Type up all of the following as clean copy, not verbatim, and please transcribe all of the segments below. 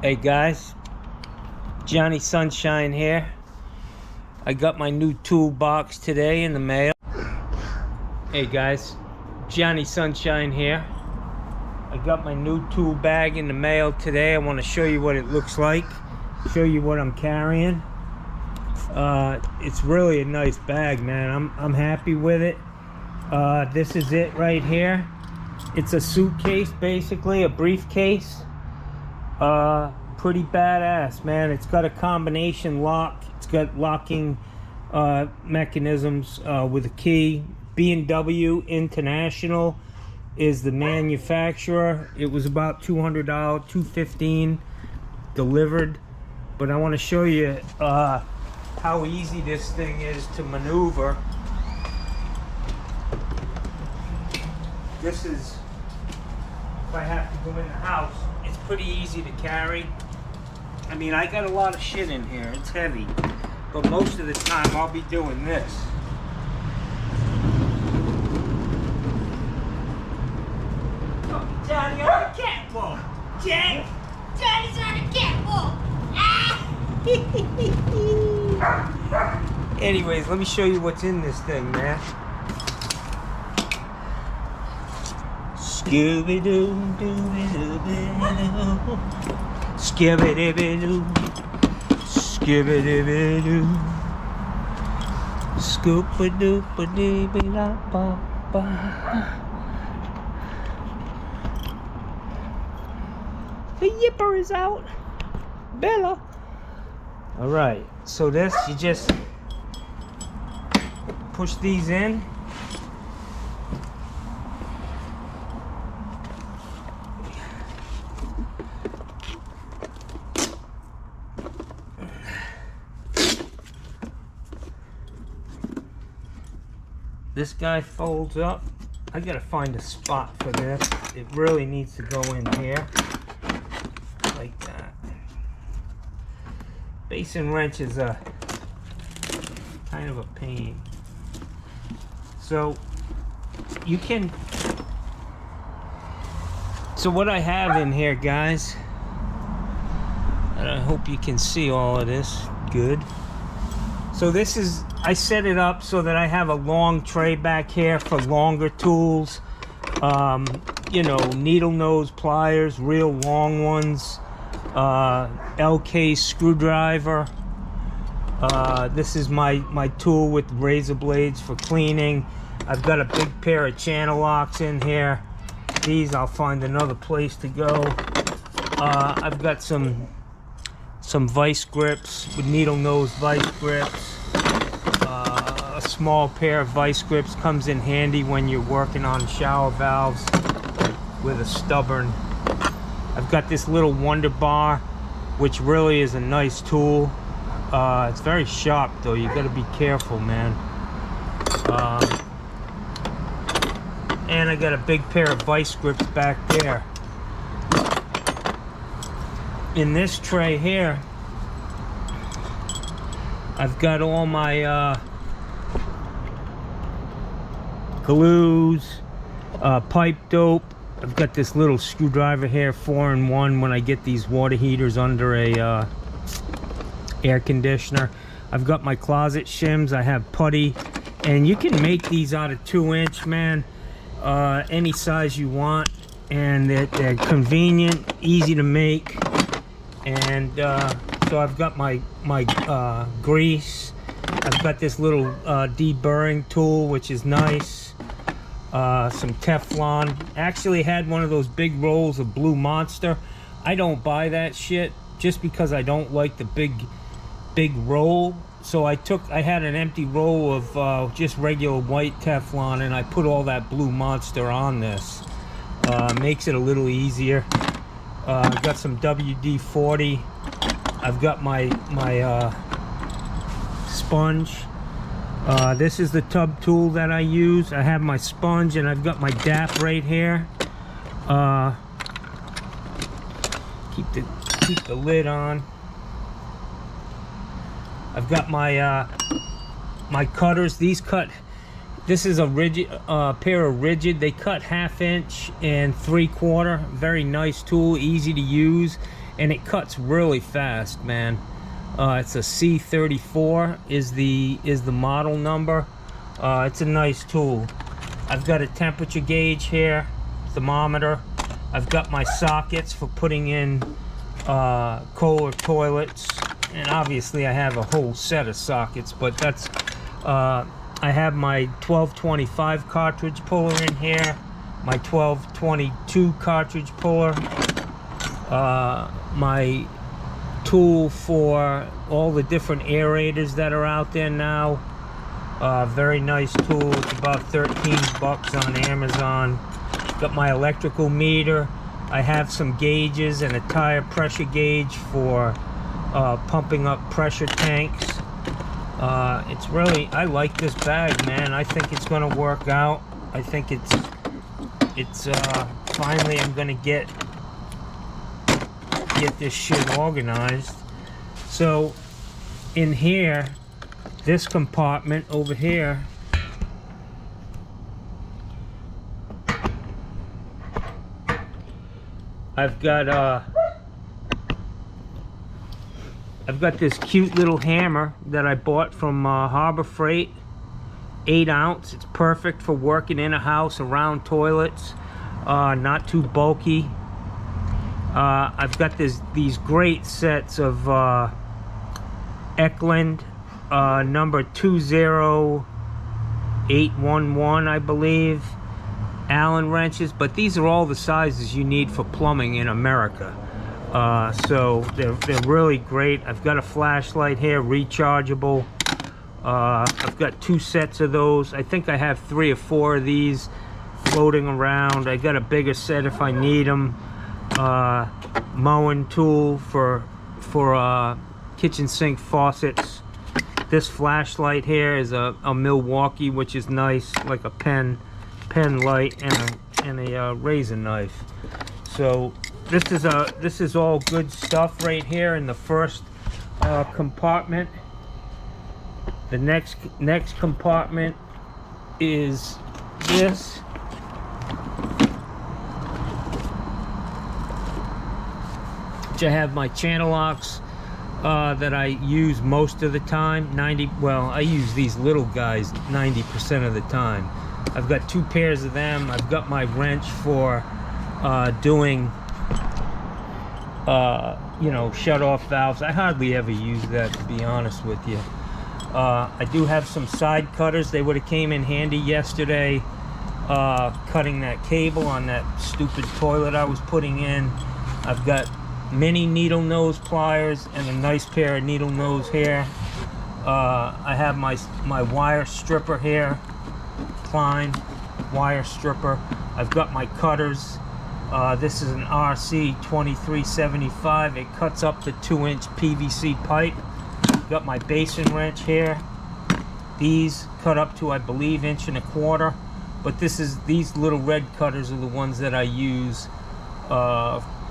Hey guys, Johnny Sunshine here. I got my new toolbox today in the mail. Hey guys, Johnny Sunshine here. I got my new tool bag in the mail today. I want to show you what it looks like, show you what I'm carrying. It's really a nice bag, man. I'm happy with it. This is it right here. It's a suitcase, basically, a briefcase. Pretty badass, man. It's got a combination lock. It's got locking mechanisms with a key. B&W International is the manufacturer. It was about $200, $215 delivered. But I want to show you how easy this thing is to maneuver. This is, if I have to go in the house, it's pretty easy to carry. I mean, I got a lot of shit in here. It's heavy. But most of the time, I'll be doing this. Oh, Johnny on the catwalk! Johnny's on the catwalk! Ah! Anyways, let me show you what's in this thing, man. Scooby-Doo, dooby-doo-doo, skibby-dibby-doo, skibby-dibby-doo, scoop-a-doop-a-dee-be-la-ba-ba. The yipper is out, Bella. All right, so this, you just push these in. This guy folds up. I gotta find a spot for this. It really needs to go in here, like that. Basin wrench is a kind of a pain. So you can. So what I have in here, guys, and I hope you can see all of this good. So this is, I set it up so that I have a long tray back here for longer tools. You know, needle nose pliers, real long ones. LK screwdriver. This is my tool with razor blades for cleaning. I've got a big pair of channel locks in here. These, I'll find another place to go. I've got some vice grips with needle nose vice grips. A small pair of vice grips comes in handy when you're working on shower valves with a stubborn. I've got this little Wonder Bar, which really is a nice tool. It's very sharp though, you gotta be careful, man. And I got a big pair of vice grips back there. In this tray here, I've got all my glues, pipe dope. I've got this little screwdriver here, 4-in-1 when I get these water heaters under a air conditioner. I've got my closet shims. I have putty, and you can make these out of 2-inch, man, any size you want, and they're convenient, easy to make. And so I've got my grease. I've got this little deburring tool, which is nice. Some Teflon. Actually had one of those big rolls of Blue Monster. I don't buy that shit just because I don't like the big roll. So I had an empty roll of just regular white Teflon, and I put all that Blue Monster on this. Makes it a little easier. I've got some WD-40. I've got my sponge. This is the tub tool that I use. I have my sponge, and I've got my DAP right here. Keep the lid on. I've got my my cutters. These cut. This is a rigid pair of rigid. They cut 1/2 inch and 3/4. Very nice tool, easy to use. and it cuts really fast, man. It's a C34 is the model number. It's a nice tool. I've got a temperature gauge here, thermometer. I've got my sockets for putting in Kohler toilets, and obviously I have a whole set of sockets, but that's I have my 1225 cartridge puller in here, my 1222 cartridge puller, my tool for all the different aerators that are out there now. Very nice tool. It's about 13 bucks on Amazon. Got my electrical meter. I have some gauges and a tire pressure gauge for pumping up pressure tanks. It's really, I like this bag, man. I think it's gonna work out. I think it's finally I'm gonna get this shit organized. So in here, this compartment over here, I've got this cute little hammer that I bought from Harbor Freight, 8 ounce. It's perfect for working in a house around toilets, not too bulky. I've got these great sets of Eklund number 20811, I believe, Allen wrenches, but these are all the sizes you need for plumbing in America. So they're really great. I've got a flashlight here, rechargeable. I've got 2 sets of those. I think I have 3 or 4 of these floating around. I got a bigger set if I need them. Mowing tool for kitchen sink faucets. This flashlight here is a Milwaukee, which is nice, like a pen light, and a razor knife. So this is all good stuff right here in the first compartment. The next compartment is this. Which I have my channel locks that I use most of the time. I use these little guys 90% of the time. I've got 2 pairs of them. I've got my wrench for doing you know, shut off valves. I hardly ever use that, to be honest with you. I do have some side cutters. They would have came in handy yesterday, cutting that cable on that stupid toilet I was putting in. I've got mini needle nose pliers and a nice pair of needle nose here. I have my wire stripper here, Klein wire stripper. I've got my cutters. This is an RC 2375. It cuts up to 2-inch PVC pipe. Got my basin wrench here. These cut up to, I believe, 1.25 inches. But these little red cutters are the ones that I use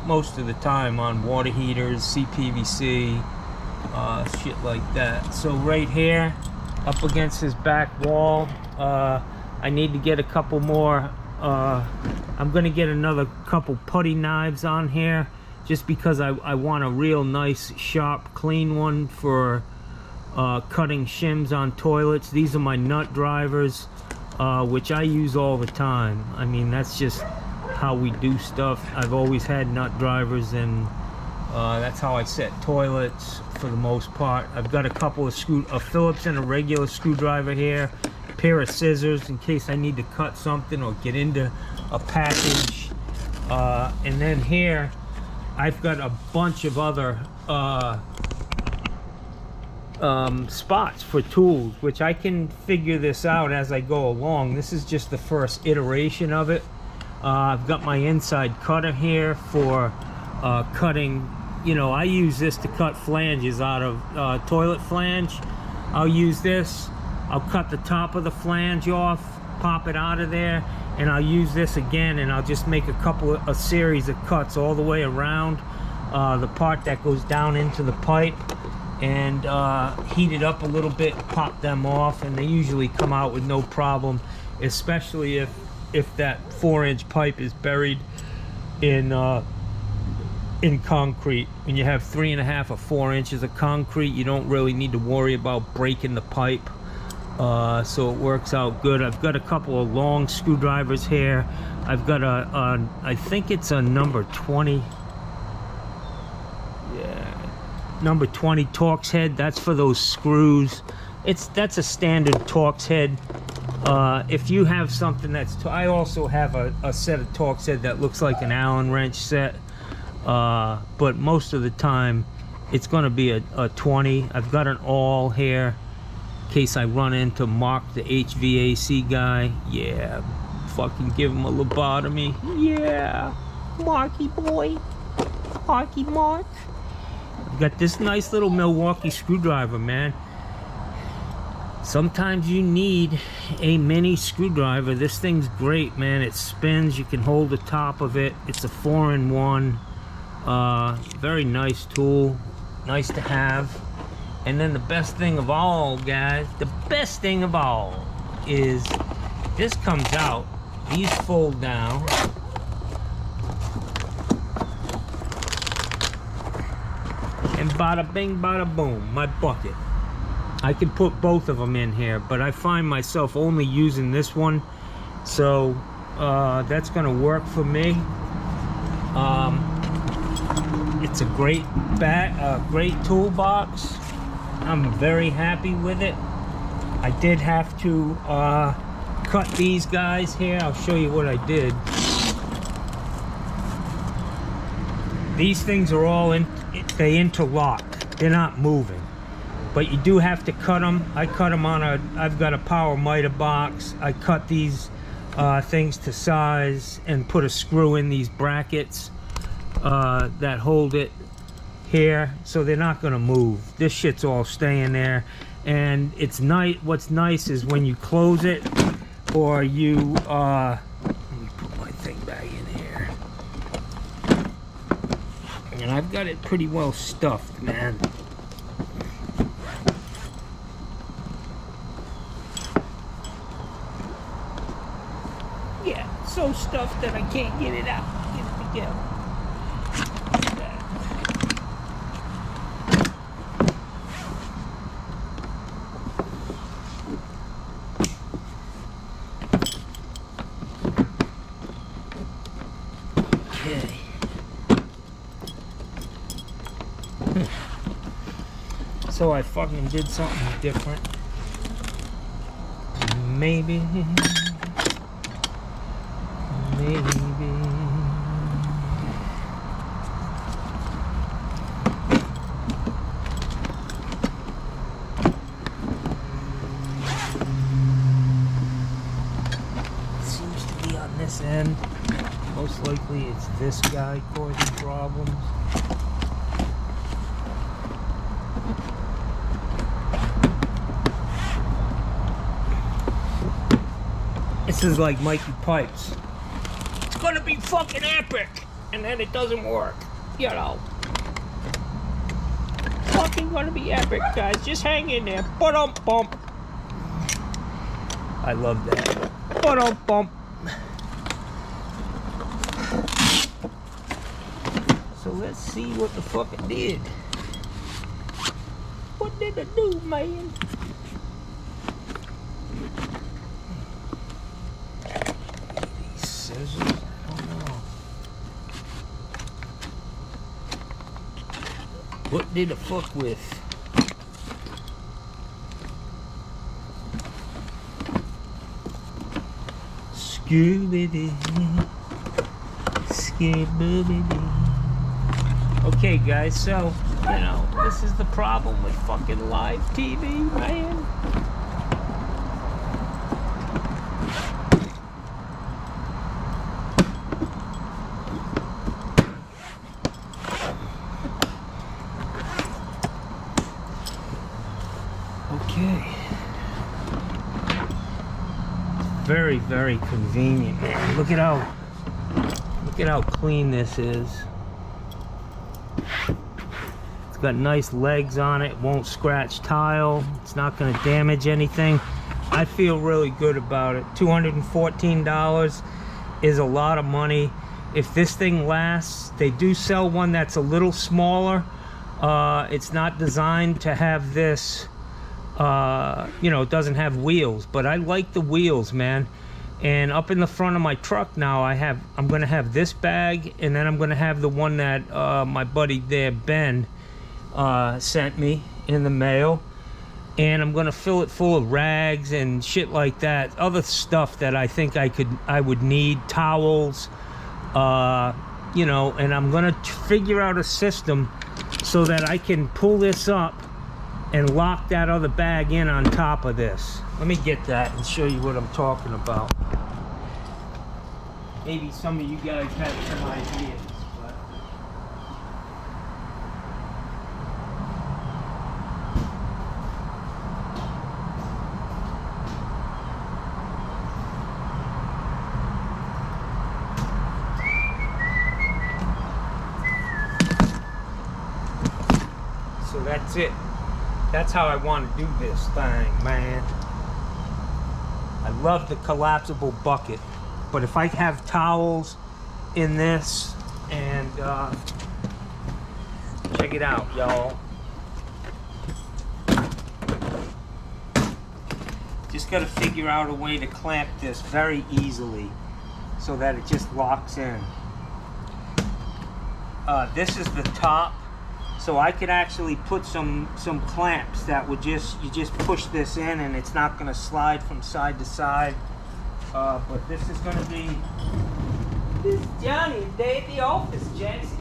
most of the time on water heaters, CPVC, shit like that. So right here, up against this back wall, I need to get a couple more. I'm gonna get another couple putty knives on here, just because I want a real nice, sharp, clean one for cutting shims on toilets. These are my nut drivers, which I use all the time. I mean, that's just how we do stuff. I've always had nut drivers, and that's how I set toilets for the most part. I've got a couple of a Phillips and a regular screwdriver here, a pair of scissors in case I need to cut something or get into a package, and then here I've got a bunch of other spots for tools, which I can figure this out as I go along. This is just the first iteration of it. I've got my inside cutter here for cutting, you know, I use this to cut flanges out of toilet flange. I'll use this, I'll cut the top of the flange off, pop it out of there, and I'll use this again, and I'll just make a series of cuts all the way around the part that goes down into the pipe, and heat it up a little bit, pop them off, and they usually come out with no problem, especially if that 4-inch pipe is buried in in concrete. When you have 3.5 or 4 inches of concrete, you don't really need to worry about breaking the pipe. So it works out good. I've got a couple of long screwdrivers here. I've got I think it's a number 20. Yeah, number 20 Torx head. That's for those screws. That's a standard Torx head. If you have something that's, I also have a set of Torx head that looks like an Allen wrench set. But most of the time it's going to be a 20. I've got an awl here in case I run into Mark, the HVAC guy. Yeah, fucking give him a lobotomy. Yeah, Marky boy, Marky Mark. I've got this nice little Milwaukee screwdriver, man. Sometimes you need a mini screwdriver. This thing's great, man. It spins. You can hold the top of it. It's a 4-in-1. Very nice tool. Nice to have. And then the best thing of all, guys, the best thing of all is this comes out. These fold down. And bada bing, bada boom, my bucket. I can put both of them in here, but I find myself only using this one, so that's gonna work for me. It's a great great toolbox. I'm very happy with it. I did have to cut these guys here. I'll show you what I did. These things are all they interlock. They're not moving. But you do have to cut them. I cut them on I've got a power miter box. I cut these things to size and put a screw in these brackets that hold it here, so they're not gonna move. This shit's all staying there. And it's nice. What's nice is when you close it, or you let me put my thing back in here. And I've got it pretty well stuffed, man. Yeah, so stuffed that I can't get it out. Get it together. Okay. So I fucking did something different. Maybe. Seems to be on this end. Most likely it's this guy causing problems. This is like Mikey Pipes. It's gonna be fucking epic, and then it doesn't work, you know. Fucking gonna be epic, guys. Just hang in there. Ba-dum-bump. I love that. Ba-dum-bump. So let's see what the fuck it did. What did it do, man? Scissors? I don't know. What did it fuck with? Scooby-Doo. Scooby-Doo. Okay, guys, so, you know, this is the problem with fucking live TV, man. Okay. Very, very convenient, man. Look at how clean this is. It's got nice legs on it. Won't scratch tile. It's not going to damage anything. I feel really good about it. $214 is a lot of money. if this thing lasts. They do sell one that's a little smaller. It's not designed to have this, you know, it doesn't have wheels, but I like the wheels, man. And up in the front of my truck now, I'm gonna have this bag, and then I'm gonna have the one that my buddy there, Ben, sent me in the mail. And I'm gonna fill it full of rags and shit like that, other stuff that I think I would need, towels, you know. And I'm gonna figure out a system so that I can pull this up and lock that other bag in on top of this. Let me get that and show you what I'm talking about. Maybe some of you guys have some ideas. So that's it. That's how I want to do this thing, man. I love the collapsible bucket, but if I have towels in this, and check it out, y'all. Just got to figure out a way to clamp this very easily so that it just locks in. This is the top. So I could actually put some clamps that would you just push this in, and it's not going to slide from side to side. But this is going to be... This is Johnny, day at the office, Jackson.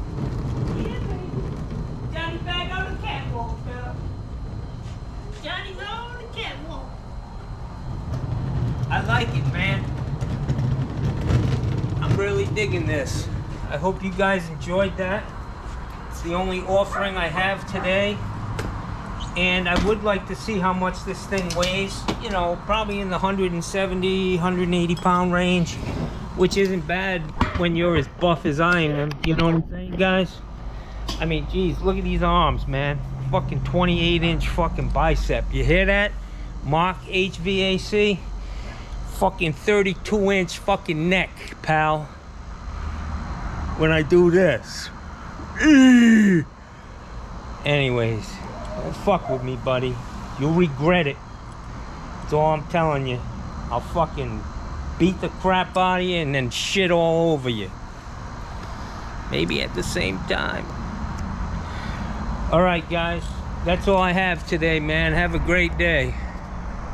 Yeah, baby. Johnny back on the catwalk, fella. Johnny's on the catwalk. I like it, man. I'm really digging this. I hope you guys enjoyed that. It's the only offering I have today, and I would like to see how much this thing weighs. You know, probably in the 170, 180 pound range, which isn't bad when you're as buff as I am. You know what I'm saying, guys? I mean, geez, look at these arms, man. Fucking 28-inch fucking bicep. You hear that? Mark HVAC. Fucking 32-inch fucking neck, pal. When I do this. Anyways, don't fuck with me, buddy. You'll regret it. That's all I'm telling you. I'll fucking beat the crap out of you and then shit all over you. Maybe at the same time. Alright, guys. That's all I have today, man. Have a great day.